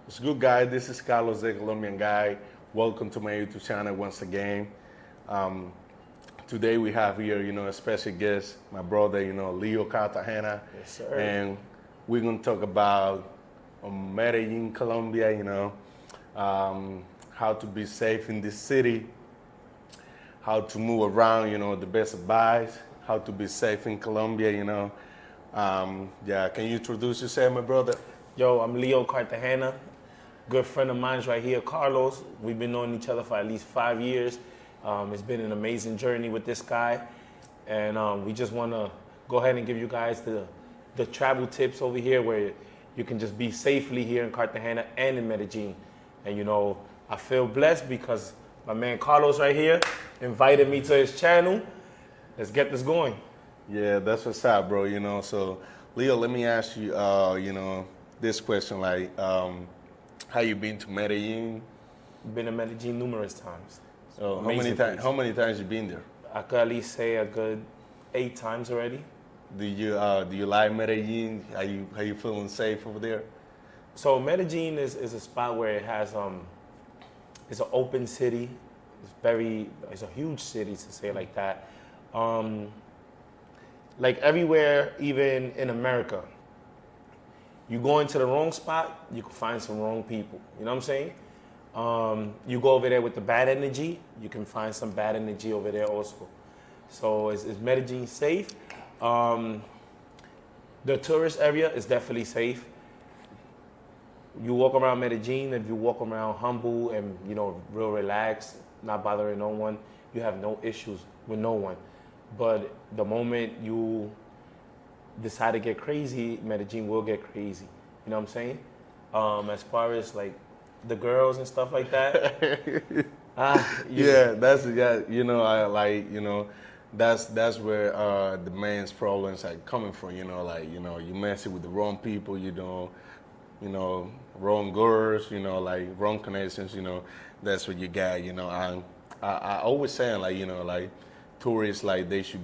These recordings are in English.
What's good, guys? This is Carlos, the Colombian guy. Welcome to my YouTube channel once again. Um, Today we have here, a special guest, my brother, Leo Cartagena, Yes, sir. and we're gonna talk about Medellin, Colombia. How to be safe in this city, how to move around. The best advice, how to be safe in Colombia. Yeah. Can you introduce yourself, my brother? Yo, I'm Leo Cartagena. Good friend of mine's right here, Carlos. We've been knowing each other for at least 5 years. It's been an amazing journey with this guy. And we just want to go ahead and give you guys the travel tips over here where you can just be safely here in Cartagena and in Medellin. And I feel blessed because my man Carlos right here invited me to his channel. Let's get this going. Yeah, that's what's up, bro. So Leo, let me ask you, this question, like, how you been to Medellin? Been to Medellin numerous times. So Amazing place. how many times you been there? I could at least say a good 8 times already. Do you like Medellin? Are you feeling safe over there? So Medellin is a spot where it has it's an open city. It's a huge city to say it like that. Like everywhere, even in America, you go into the wrong spot, you can find some wrong people. You know what I'm saying? You go over there with the bad energy, you can find some bad energy over there also. So is Medellin safe? The tourist area is definitely safe. You walk around Medellin, if you walk around humble and real relaxed, not bothering no one, you have no issues with no one. But the moment you decide to get crazy, Medellin will get crazy. You know what I'm saying? As far as like the girls and stuff like that. That's where the man's problems are coming from. You messing with the wrong people. Wrong girls. Like wrong connections. That's what you got. I always saying like tourists, like they should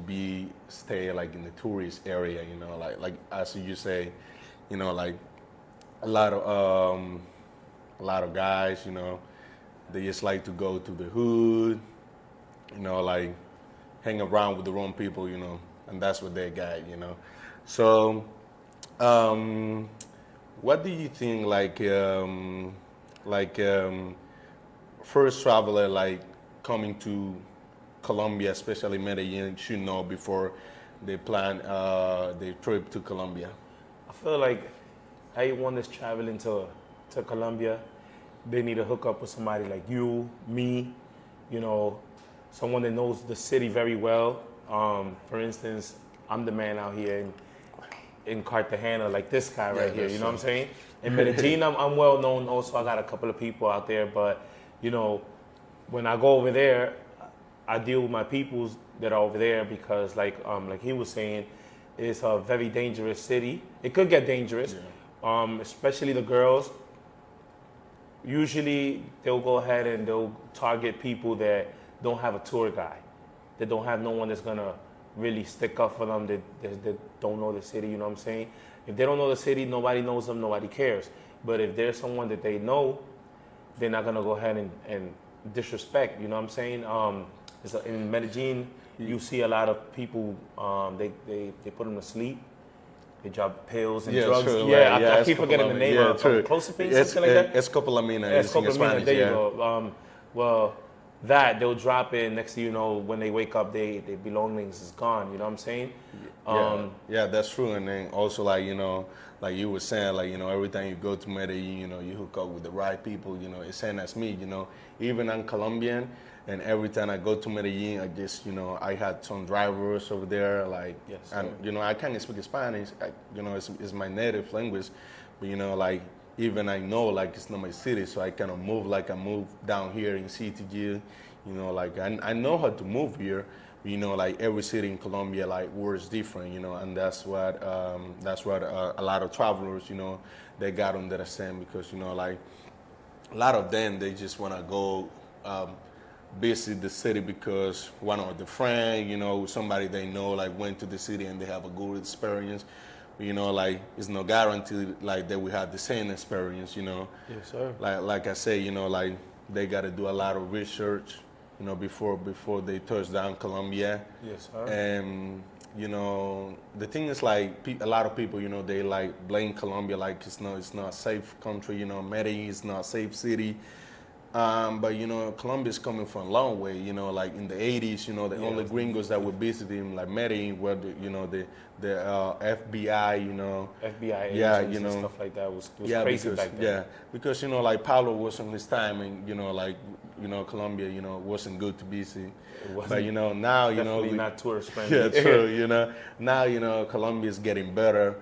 stay like in the tourist area. Like as you say, like a lot of guys, they just like to go to the hood, like hang around with the wrong people, and that's what they got. So, what do you think, first traveler, like coming to Colombia, especially Medellin, should know before they plan their trip to Colombia? I feel like everyone that's traveling to Colombia, they need to hook up with somebody like you, me, someone that knows the city very well. For instance, I'm the man out here in Cartagena, like this guy right here, you know what I'm saying? In Medellin, I'm well known also. I got a couple of people out there, but, when I go over there, I deal with my peoples that are over there because like he was saying, it's a very dangerous city. It could get dangerous, especially the girls. Usually they'll go ahead and they'll target people that don't have a tour guide, that don't have no one that's gonna really stick up for them, that don't know the city, you know what I'm saying? If they don't know the city, nobody knows them, nobody cares. But if there's someone that they know, they're not gonna go ahead and disrespect, you know what I'm saying? In Medellin, you see a lot of people, they put them to sleep. They drop pills and drugs. True, yeah, like, I keep forgetting the name of clozapine, something like that. Escopolamina. Escopolamina, there you go. Well, they'll drop it. Next thing you know, when they wake up, their belongings is gone. You know what I'm saying? Yeah, that's true. And then also, like you were saying, like every time you go to Medellin, you hook up with the right people. It's same as me. Even I'm Colombian, and every time I go to Medellin, I just I had some drivers over there, like, yes, and I can't speak Spanish. It's my native language, but like even I know like it's not my city, so I kind of move like I move down here in CTG. Like I know how to move here. Like every city in Colombia, like works different, and that's what a lot of travelers, they got on that same because like a lot of them they just want to go visit the city because one of the friend, somebody they know like went to the city and they have a good experience. You know, like it's no guarantee like that we have the same experience. You know, Yes, sir. like I say, you know, like they got to do a lot of research, you know, before they touch down Colombia. Yes, sir. And you know, the thing is like a lot of people, you know, they like blame Colombia like it's not a safe country. You know, Medellin is not a safe city. But you know, Colombia is coming from a long way. You know, like in the '80s, you know, the only gringos that were visiting like Medellin were you know the FBI. You know, FBI yeah, agents you know, and stuff like that was yeah, crazy because, back then. yeah, because you know, like Pablo was on his time, and you know, like you know, Colombia, you know, wasn't good to visit. But you know, now you know, Definitely not tourist friendly. yeah, true. You know, now you know, Colombia is getting better.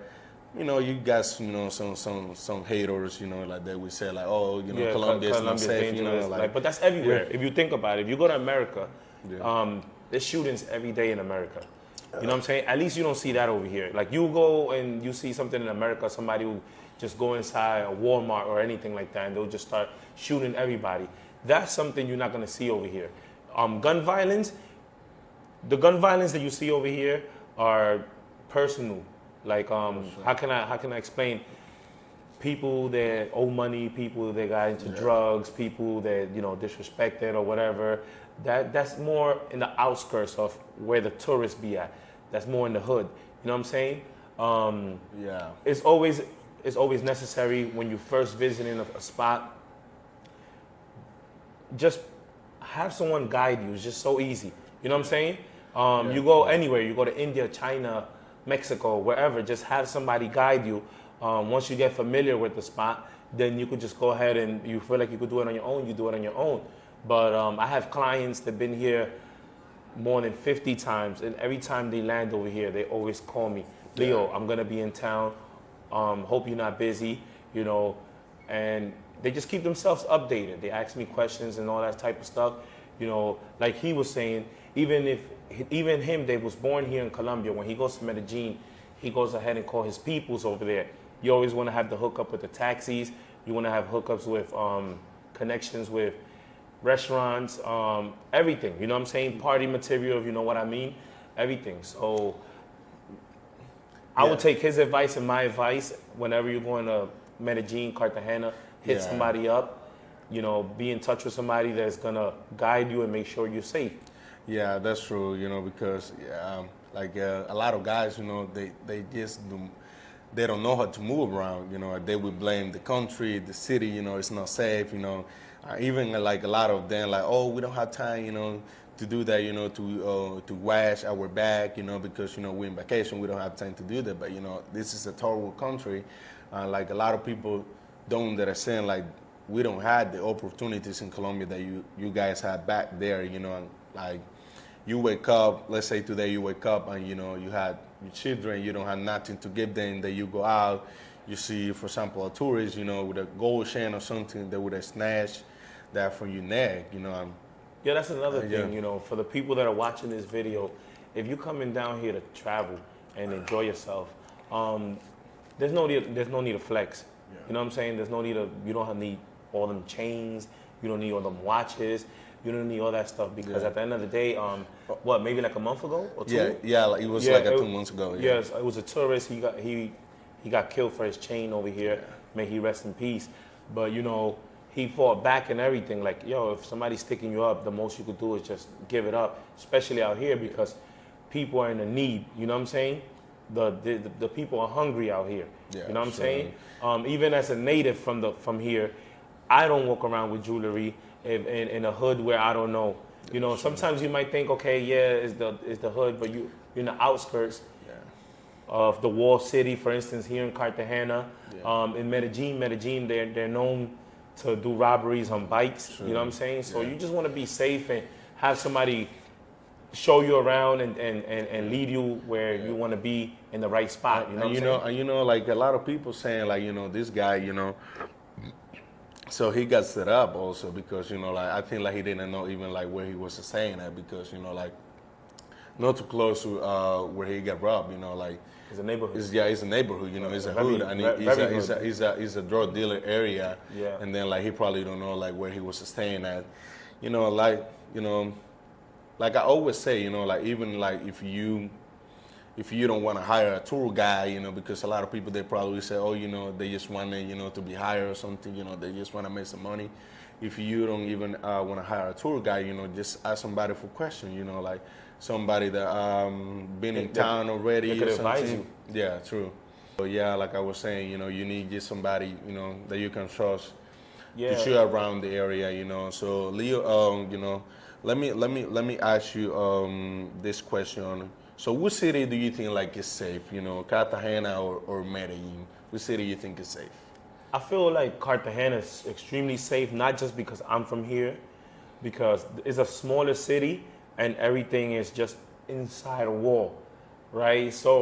You know, you got you know some haters, you know, like they would say like, oh, you know, Yeah, Colombia is not Colombia's safe, you know, dangerous. like But that's everywhere. yeah. If you think about it, if you go to America, Yeah. there's shootings every day in America. You know what I'm saying? At least you don't see that over here. Like you go and you see something in America, somebody will just go inside a Walmart or anything like that, and they'll just start shooting everybody. That's something you're not gonna see over here. Gun violence, the gun violence that you see over here are personal. Like how can I explain? People that owe money, people that got into drugs, people that you know disrespected or whatever. That's more in the outskirts of where the tourists be at. That's more in the hood. You know what I'm saying? Yeah. It's always necessary when you first visiting a spot. Just have someone guide you. It's just so easy. You know what I'm saying? You go anywhere. You go to India, China, Mexico, wherever. Just have somebody guide you. Once you get familiar with the spot, then you could just go ahead and you feel like you could do it on your own. You do it on your own. But I have clients that been here more than 50 times, and every time they land over here, they always call me, Leo, I'm gonna be in town. Hope you're not busy, you know, and they just keep themselves updated. They ask me questions and all that type of stuff, you know. Like he was saying, even him, they was born here in Colombia. When he goes to Medellin, he goes ahead and call his peoples over there. You always want to have the hookup with the taxis. You want to have hookups with connections with restaurants, everything. You know what I'm saying? Party material, if you know what I mean. Everything. So I would take his advice and my advice whenever you're going to Medellin, Cartagena, hit somebody up, you know, be in touch with somebody that's going to guide you and make sure you're safe. Yeah, that's true, you know, because like a lot of guys, you know, they just they don't know how to move around, you know. They would blame the country, the city, you know, it's not safe, you know. Even like a lot of them, like, oh, we don't have time, you know, to do that, you know, to wash our bag, you know, because you know we're in vacation, we don't have time to do that. But you know, this is a third world country. Like a lot of people don't understand, like we don't have the opportunities in Colombia that you guys have back there, you know. Like you wake up, let's say today you wake up and you know you had your children, you don't have nothing to give them. That you go out, you see, for example, a tourist, you know, with a gold chain or something, they would have snatched that from your neck, you know. Yeah, that's another thing, you know, for the people that are watching this video, if you're coming down here to travel and enjoy yourself, there's no need to flex. Yeah. You know what I'm saying? You don't need all them chains, you don't need all them watches, you don't need all that stuff because at the end of the day, maybe like a month ago or two? Yeah, like it was like 2 months ago. Yeah. Yes, it was a tourist. He got killed for his chain over here. Yeah. May he rest in peace. But you know, he fought back and everything. Like, yo, if somebody's sticking you up, the most you could do is just give it up, especially out here because people are in a need. You know what I'm saying? The people are hungry out here. Yeah, you know what I'm saying? Even as a native from here, I don't walk around with jewelry in a hood where I don't know. You know, sometimes you might think, okay, it's the hood, but you're in the outskirts of the wall city, for instance, here in Cartagena. In Medellin, they're known to do robberies on bikes. Sure. You know what I'm saying? So you just want to be safe and have somebody show you around and lead you where you want to be in the right spot. You know what I'm saying? And you know, like a lot of people saying, like, you know, this guy, you know, so he got set up also because, you know, like I think like he didn't know even like where he was staying at because, you know, like not too close to where he got robbed, you know, like it's a neighborhood. It's a neighborhood, you know, it's a hood, and it's a drug dealer area. Yeah. And then like he probably don't know like where he was staying at, you know, like I always say, you know, like even like if you if you don't want to hire a tour guide, because a lot of people, they probably say, oh, they just want to, to be hired or something, they just want to make some money. If you don't even want to hire a tour guide, just ask somebody for questions, like somebody that been in town already. They could or advise something. you. Yeah, true. So yeah, like I was saying, you need just somebody, that you can trust to show around the area, So Leo, let me ask you this question. So what city do you think like is safe? Cartagena or Medellin? What city you think is safe? I feel like Cartagena is extremely safe, not just because I'm from here, because it's a smaller city and everything is just inside a wall, right? So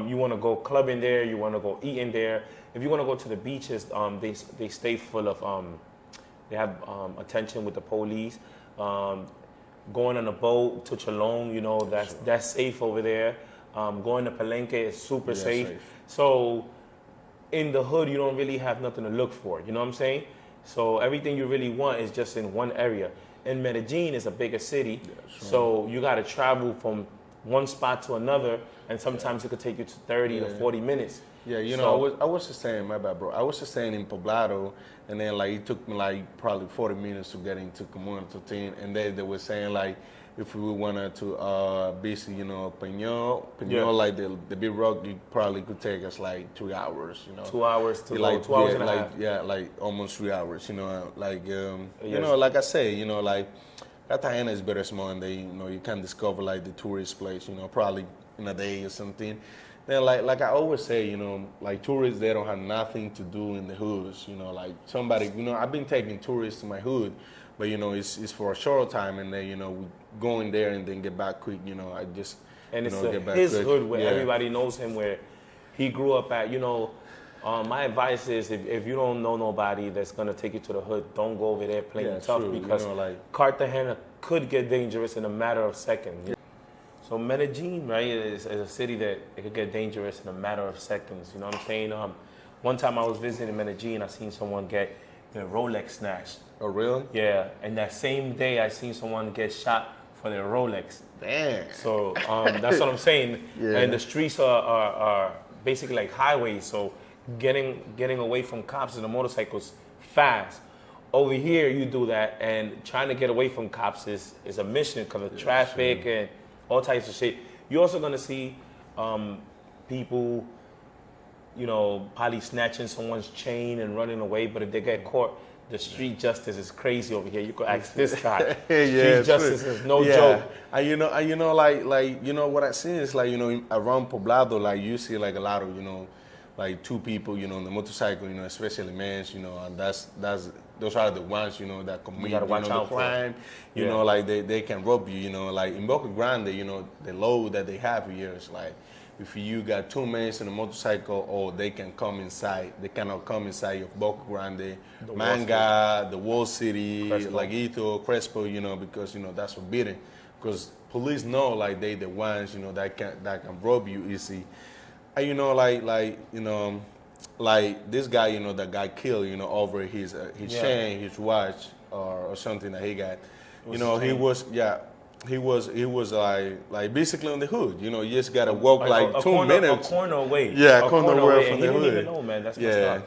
you want to go clubbing there, you want to go eating there. If you want to go to the beaches, they stay full of, they have attention with the police. Going on a boat to Cholon, that's safe over there. Going to Palenque is super safe. So in the hood, you don't really have nothing to look for, you know what I'm saying? So everything you really want is just in one area. And Medellin is a bigger city, so you got to travel from one spot to another, and sometimes it could take you to 30 to 40 minutes. Yeah, I was just saying, my bad, bro. I was just saying in Poblado, and then like it took me like probably 40 minutes to get into Comuna 13, and then they were saying like if we wanted to visit, Peñol, like the big rock, it probably could take us like 2 hours, 2 hours to like 2 hours and a half. Yeah, like almost 3 hours, like like I say, like Cartagena is very small, and they, you can discover like the tourist place, probably in a day or something. Then like I always say, like tourists, they don't have nothing to do in the hoods, like somebody, I've been taking tourists to my hood, but it's for a short time, and then we go in there and then get back quick, I just and it's get back his quick. hood where everybody knows him, where he grew up at. My advice is if you don't know nobody that's gonna take you to the hood, don't go over there playing tough, because Cartagena could get dangerous in a matter of seconds. So Medellin, right, is a city that it could get dangerous in a matter of seconds. You know what I'm saying? One time I was visiting Medellin, I seen someone get their Rolex snatched. Oh, really? Yeah, and that same day I seen someone get shot for their Rolex. Damn. So that's what I'm saying. Yeah. And the streets are basically like highways, so getting away from cops and the motorcycles fast. Over here, you do that, and trying to get away from cops is a mission because of traffic and all types of shit. You're also gonna see people, probably snatching someone's chain and running away. But if they get caught, the street justice is crazy over here. You could ask this guy. Street justice is no joke. And like what I see is like around Poblado, like you see like a lot of like two people on the motorcycle, especially men, and those are the ones that commit the crime. Like they can rob you. Like in Boca Grande, the law that they have here is like if you got two men in a motorcycle, or they can come inside. They cannot come inside of Boca Grande, Manga, the Wall City, Laguito, Crespo, because that's forbidden. Because police know like they the ones that can rob you easy. And like this guy, that got killed, over his chain, his watch, or something that he got. He was like basically on the hood. You just gotta walk like 2 minutes. A corner away. Yeah, a corner away from the hood. He didn't even know, man. That's messed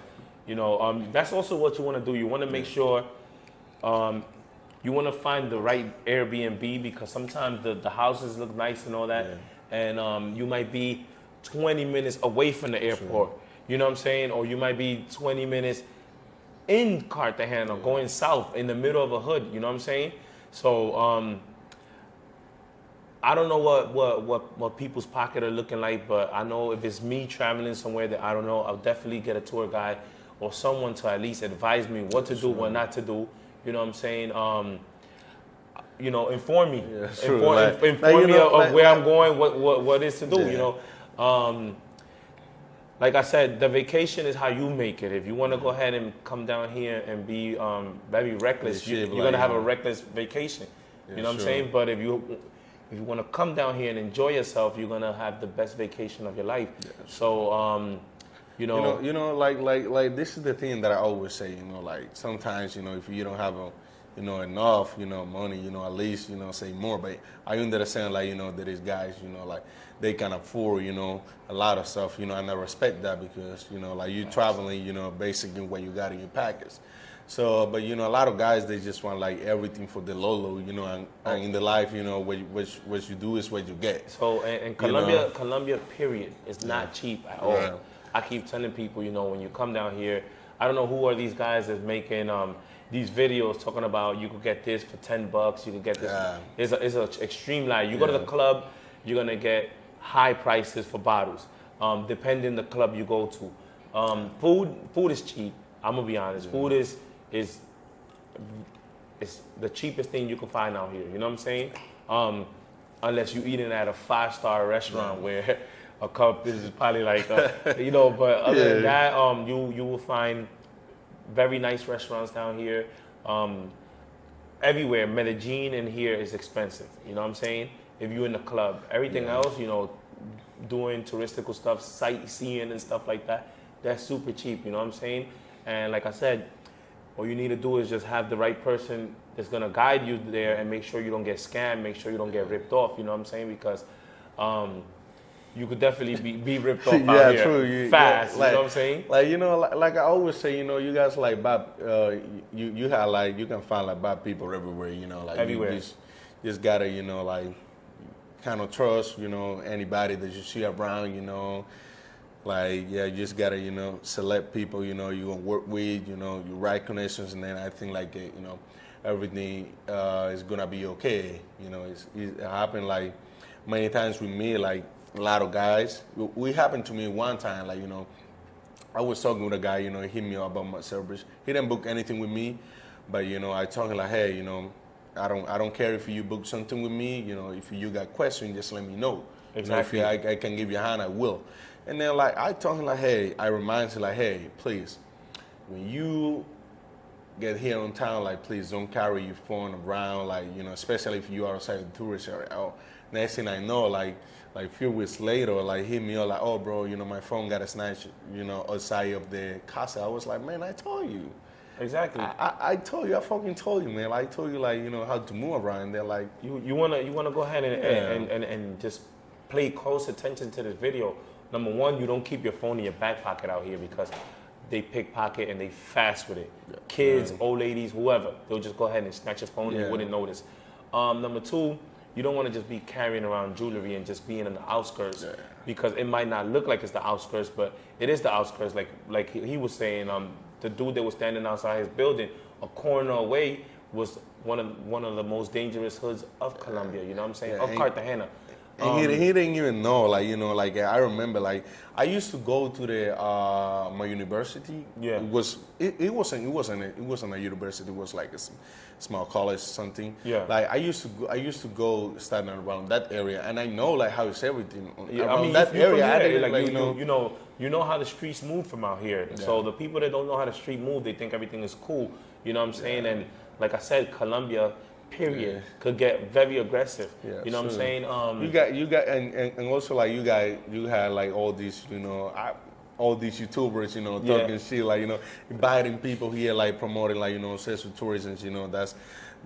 up. That's also what you want to do. You want to make sure you want to find the right Airbnb, because sometimes the houses look nice and all that, and you might be 20 minutes away from the airport. You know what I'm saying? Or you might be 20 minutes in Cartagena, going south in the middle of a hood. You know what I'm saying? So I don't know what people's pocket are looking like, but I know if it's me traveling somewhere that I don't know, I'll definitely get a tour guide or someone to at least advise me what to do, what not to do. You know what I'm saying? Inform me. Inform me of where I'm going, what is to do. Like I said, the vacation is how you make it. If you want to go ahead and come down here and be very reckless, you're gonna have a reckless vacation. You know what I'm saying? But if you want to come down here and enjoy yourself, you're gonna have the best vacation of your life. So like this is the thing that I always say. Like sometimes if you don't have enough, money, at least, say more. But I understand, like, there is guys, like, they can afford, a lot of stuff, and I respect that because, like, you traveling, basically what you got in your package. So, but, a lot of guys, they just want, like, everything for the low, and in the life, what you do is what you get. So, and Colombia, period, is not cheap at all. Yeah. I keep telling people, when you come down here, I don't know who are these guys that's making these videos talking about you could get this for $10, you could get this. Yeah. It's an extreme lie. You go to the club, you're gonna get high prices for bottles, depending the club you go to. Food is cheap. I'm gonna be honest. Food is the cheapest thing you can find out here. You know what I'm saying? Unless you're eating at a 5-star restaurant where a cup is probably like, but other than that, you will find very nice restaurants down here. Everywhere, Medellin and here is expensive. You know what I'm saying? If you're in the club, everything else, doing touristical stuff, sightseeing and stuff like that, that's super cheap. You know what I'm saying? And like I said, all you need to do is just have the right person that's gonna guide you there and make sure you don't get scammed, make sure you don't get ripped off. You know what I'm saying? Because you could definitely be ripped off out here true. Fast. Like, you know what I'm saying? Like I always say, you guys like bad. You have like you can find like bad people everywhere. Like everywhere. You just gotta like kind of trust anybody that you see around. Like you just gotta select people you gonna work with. You right connections, and then I think like everything is gonna be okay. It happened like many times with me like. A lot of guys. We happened to me one time, like, I was talking with a guy, he hit me up about my service. He didn't book anything with me, but, I told him like, hey, I don't care if you book something with me, if you got questions, just let me know. Exactly. If I can give you a hand, I will. And then like, I told him like, hey, I remind him like, hey, please, when you get here in town, like, please don't carry your phone around, like, especially if you are outside the tourist area. Oh, next thing I know, like a few weeks later, like hit me up like, oh bro, my phone got a snatch, outside of the casa. I was like, man, I told you. Exactly. I told you, I fucking told you, man. I told you like, how to move around. And they're like, you wanna go ahead and just pay close attention to this video. Number one, you don't keep your phone in your back pocket out here because they pickpocket and they fast with it. Kids, old ladies, whoever, they'll just go ahead and snatch your phone and you wouldn't notice. Number two, you don't want to just be carrying around jewelry and just being in the outskirts because it might not look like it's the outskirts, but it is the outskirts. Like he was saying, the dude that was standing outside his building, a corner away, was one of the most dangerous hoods of Colombia. You know what I'm saying? Of Cartagena. And he didn't even know, like I remember, like I used to go to the my university. Yeah. It wasn't a university. It was like a small college or something. Yeah. Like I used to go standing around that area, and I know like how it's everything around that area. I didn't like you know how the streets move from out here. Yeah. So the people that don't know how the street move, they think everything is cool. You know what I'm saying? And like I said, Colombia. Period could get very aggressive. You know what I'm saying? You got and also like you had like all these all these YouTubers talking shit like inviting people here like promoting like sexual tourism.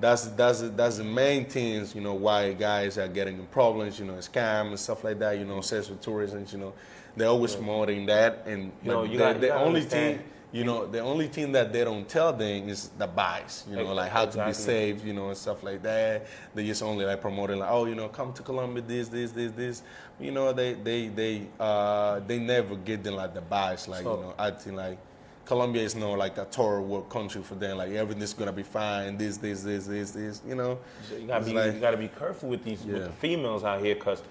That's the main things why guys are getting in problems. Scam and stuff like that. Sexual tourism. They're always promoting that and the only thing. The only thing that they don't tell them is the buys, like how to be safe, and stuff like that. They just only like promoting like, oh, come to Colombia, this. They never get them like the buys, like, I think like Colombia is no like a tour world country for them, like everything's gonna be fine, this. So you gotta be careful with with the females out here, cause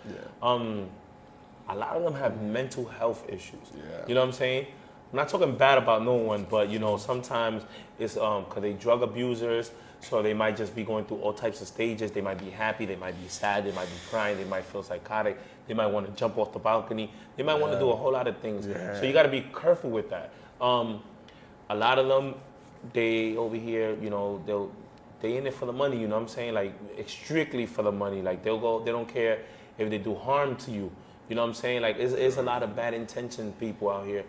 a lot of them have mental health issues. You know what I'm saying? I'm not talking bad about no one, but sometimes it's because they drug abusers, so they might just be going through all types of stages. They might be happy, they might be sad, they might be crying, they might feel psychotic, they might want to jump off the balcony, they might want to do a whole lot of things. So you got to be careful with that. A lot of them, they over here, they in it for the money. You know what I'm saying? Like strictly for the money. Like they'll go, they don't care if they do harm to you. You know what I'm saying? Like it's a lot of bad intention people out here.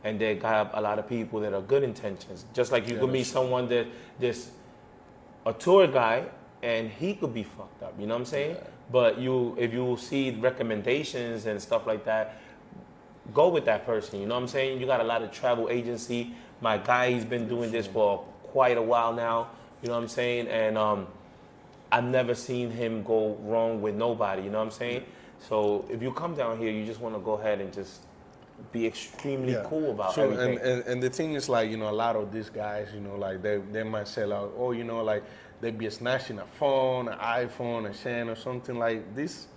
and they got a lot of people that are good intentions. Just like you could meet someone that this a tour guy and he could be fucked up. You know what I'm saying? Yeah. But if you see recommendations and stuff like that, go with that person. You know what I'm saying? You got a lot of travel agency. My guy, he's been doing this for quite a while now. You know what I'm saying? And I've never seen him go wrong with nobody. You know what I'm saying? So if you come down here, you just want to go ahead and just be extremely cool about everything. And the thing is, like, you know, a lot of these guys, you know, like they might say like, oh, you know, like they be snatching a phone, an iPhone, a chain or something like this.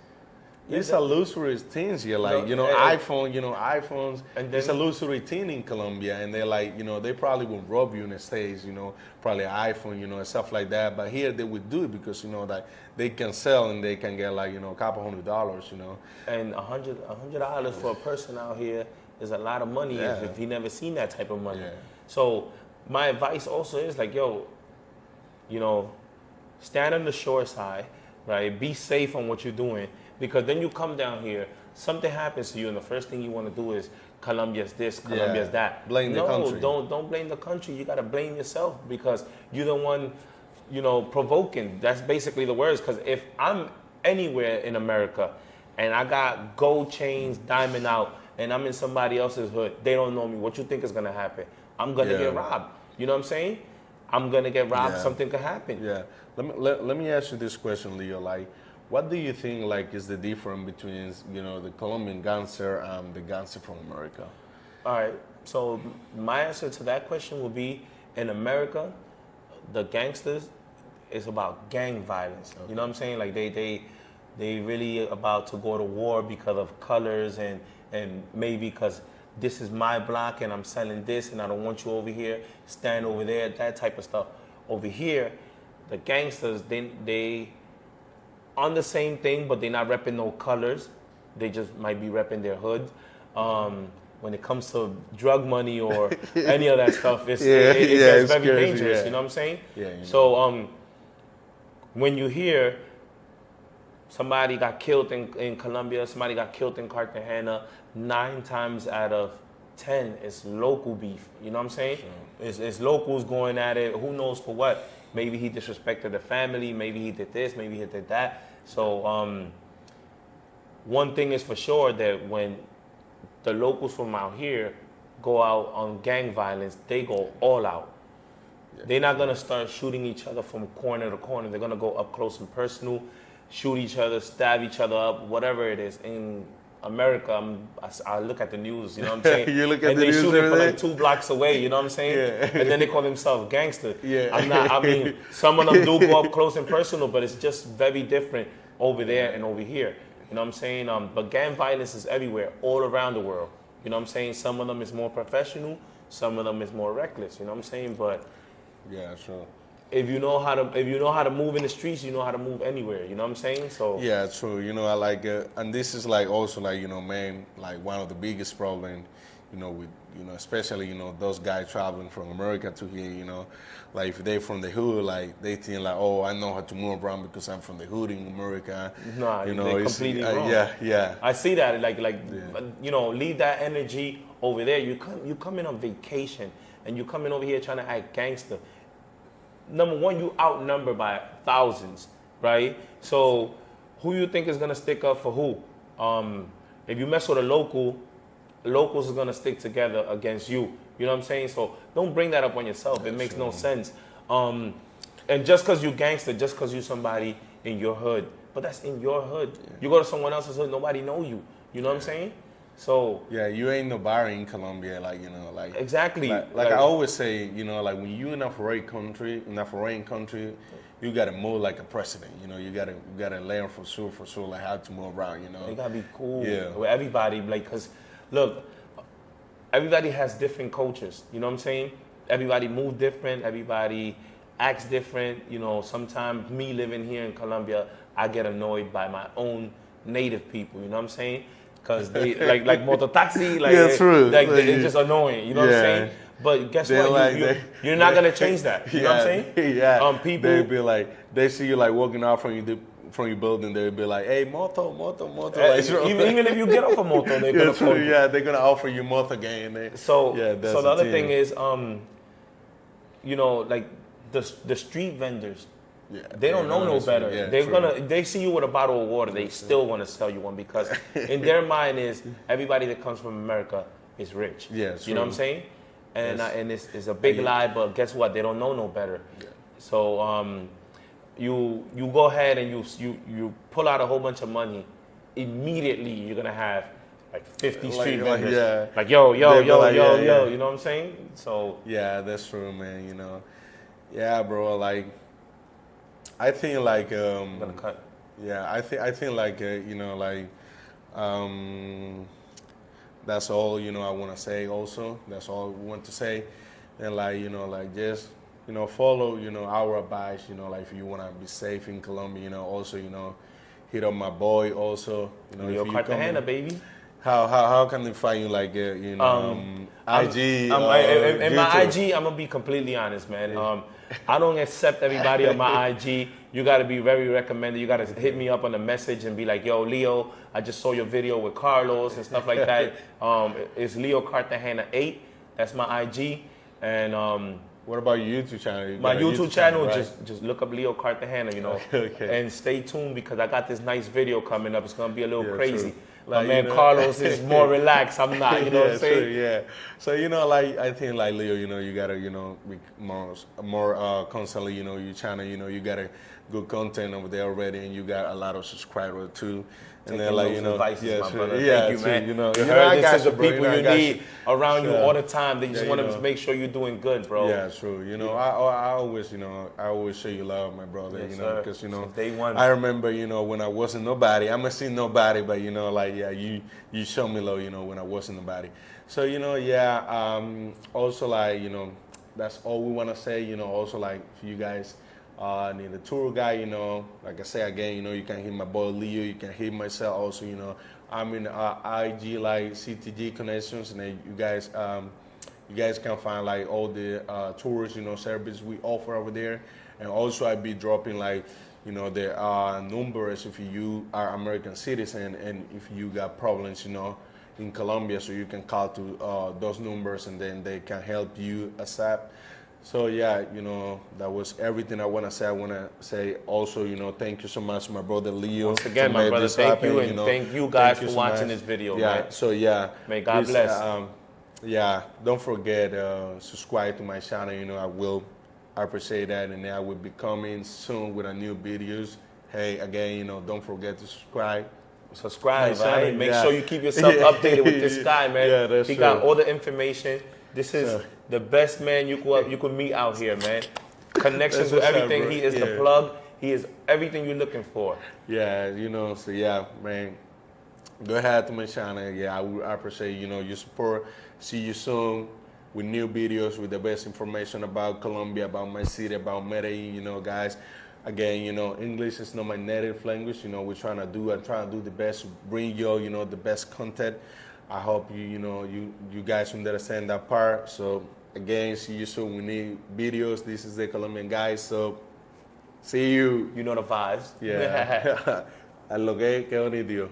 These illusory things here, like, you know, iPhones, and it's a illusory thing in Colombia, and they're like, you know, they probably will rob you in the States, you know, probably an iPhone, you know, and stuff like that. But here they would do it because, you know, that they can sell and they can get like, you know, a couple $100, you know. And $100 for a person out here is a lot of money if he never seen that type of money. Yeah. So my advice also is like, yo, you know, stand on the shore side, right? Be safe on what you're doing. Because then you come down here, something happens to you, and the first thing you want to do is Colombia's this, Colombia's that. Blame the country. No, don't blame the country. You got to blame yourself because you're the one, you know, provoking. That's basically the words. Because if I'm anywhere in America and I got gold chains, diamond out, and I'm in somebody else's hood, they don't know me. What you think is gonna happen? I'm gonna get robbed. You know what I'm saying? I'm gonna get robbed. Something could happen. Yeah. Let me ask you this question, Leo. Like, what do you think, like, is the difference between, you know, the Colombian gangster and the gangster from America? All right. So my answer to that question would be, in America, the gangsters is about gang violence. Okay. You know what I'm saying? Like they really about to go to war because of colors and maybe because this is my block and I'm selling this and I don't want you over here. Stand over there. That type of stuff. Over here, the gangsters they on the same thing, but they're not repping no colors. They just might be repping their hood. When it comes to drug money or any of that stuff, it's very dangerous. You know what I'm saying? Yeah. So when you hear somebody got killed in Colombia, somebody got killed in Cartagena, 9 times out of 10 it's local beef. You know what I'm saying? Sure. It's locals going at it. Who knows for what? Maybe he disrespected the family. Maybe he did this. Maybe he did that. So one thing is for sure that when the locals from out here go out on gang violence, they go all out. Yeah. They're not going to start shooting each other from corner to corner. They're going to go up close and personal, shoot each other, stab each other up, whatever it is. In America, I look at the news, you know what I'm saying? You look at and the news they shoot it from like 2 blocks away, you know what I'm saying? Yeah. And then they call themselves gangster. Yeah. I mean, some of them do go up close and personal, but it's just very different over there and over here. You know what I'm saying? But gang violence is everywhere, all around the world. You know what I'm saying? Some of them is more professional, some of them is more reckless. You know what I'm saying? But yeah, sure. If you know how to move in the streets, you know how to move anywhere. You know what I'm saying? So yeah, true. You know, I like, and this is like also like, you know, man, like one of the biggest problems, you know, with, you know, especially, you know, those guys traveling from America to here, you know, like if they from the hood, like they think like, oh, I know how to move around because I'm from the hood in America. Nah, you know, they're completely wrong. Yeah. I see that, you know, leave that energy over there. You come in on vacation and you coming over here trying to act gangster. Number one, you outnumbered by thousands, right? So who you think is gonna stick up for who? If you mess with a locals are gonna stick together against you. You know what I'm saying? So don't bring that up on yourself. It makes no sense. And just cause you gangster, just cause you somebody in your hood, but that's in your hood. Yeah. You go to someone else's hood, nobody know you. You know what I'm saying? So yeah, you ain't nobody in Colombia, like, you know, like exactly. Like I always say, you know, like when you in a foreign country, you gotta move like a president. You know, you gotta learn for sure, like how to move around. You know, you gotta be cool with everybody, like, cause look, everybody has different cultures. You know what I'm saying? Everybody move different. Everybody acts different. You know, sometimes me living here in Colombia, I get annoyed by my own native people. You know what I'm saying? Because they like mototaxi, like it's just annoying. You know what I'm saying? But guess what? Like, you're not gonna change that. You know what I'm saying? Yeah. People they be like, they see you like walking out from you. from your building, they would be like, "Hey, moto, moto, moto." Like, even if you get off a moto, they're gonna call you. Yeah, they're gonna offer you moto again. So yeah, that's so the other thing is, you know, like the street vendors. Yeah, they don't know no better. Yeah, they see you with a bottle of water, they still want to sell you one because in their mind is everybody that comes from America is rich. Yeah, you know what I'm saying? And and it's a big lie, but guess what? They don't know no better. Yeah. So you go ahead and you pull out a whole bunch of money. Immediately you're gonna have like 50 street vendors. Like yo, you know what I'm saying? So yeah, that's true, man. You know, yeah, bro. Like I think like I'm gonna cut. Yeah, I think like you know, like that's all, you know, I want to say. Also, that's all we want to say. And like, you know, like just, you know, follow, you know, our advice. You know, like if you want to be safe in Colombia, you know, also, you know, hit up my boy. Also, you know, Leo if you Cartagena, baby. How can they find you? Like you know, IG. In my IG, I'm gonna be completely honest, man. I don't accept everybody on my IG. You got to be very recommended. You got to hit me up on a message and be like, yo, Leo, I just saw your video with Carlos and stuff like that. It's Leo Cartagena 8. That's my IG. And what about your YouTube channel? My YouTube channel, right? just look up Leo Cartagena, you know. Okay. And stay tuned because I got this nice video coming up. It's going to be a little crazy. True. My like, man, you know, Carlos is more relaxed. I'm not, you know what I'm saying? True, yeah. So, you know, like, I think, like, Leo, you know, you got to, you know, be more constantly, you know, your channel, you know, you got a good content over there already, and you got a lot of subscribers, too. And then, like, you know, advices, my brother. Yeah, thank you, man. You know, I got the people you need around you all the time. They just want to know, make sure you're doing good, bro. Yeah, true. You know, I always, you know, I always show you love, my brother. Yes, you know, because you know, day one. I remember, you know, when I wasn't nobody. I'm gonna see nobody, but you know, like yeah, you show me love, you know, when I wasn't nobody. So you know, yeah. Also, like you know, that's all we want to say. You know, also like if you guys. Need a tour guide, you know, like I say again, you know, you can hit my boy Leo, you can hit myself also, you know, I'm in IG like CTG connections, and then you guys can find like all the tours, you know, service we offer over there, and also I be dropping like, you know, the numbers if you are American citizen and if you got problems, you know, in Colombia, so you can call to those numbers and then they can help you accept. So yeah, you know, that was everything I want to say. I want to say also, you know, thank you so much, my brother Leo. Once again, my brother, thank you, and thank you guys for watching this video, yeah, man. so yeah. May God bless. Yeah, don't forget, subscribe to my channel, you know, I appreciate that, and I will be coming soon with a new videos. Hey, again, you know, don't forget to subscribe. Subscribe, right? Make sure you keep yourself updated with this guy, man. Yeah, that's he true. got all the information. This is the best man you could meet out here, man. Connections with everything. He is the plug. He is everything you're looking for. Yeah, you know, so yeah, man. Go ahead to my channel. Yeah, I appreciate, you know, your support. See you soon with new videos with the best information about Colombia, about my city, about Medellin, you know, guys. Again, you know, English is not my native language. You know, I'm trying to do the best to bring you know, the best content. I hope you know, you guys understand that part. So again, see you soon. We need videos. This is the Colombian guys. So see you. You know the vibes. Yeah. A lo que bonito.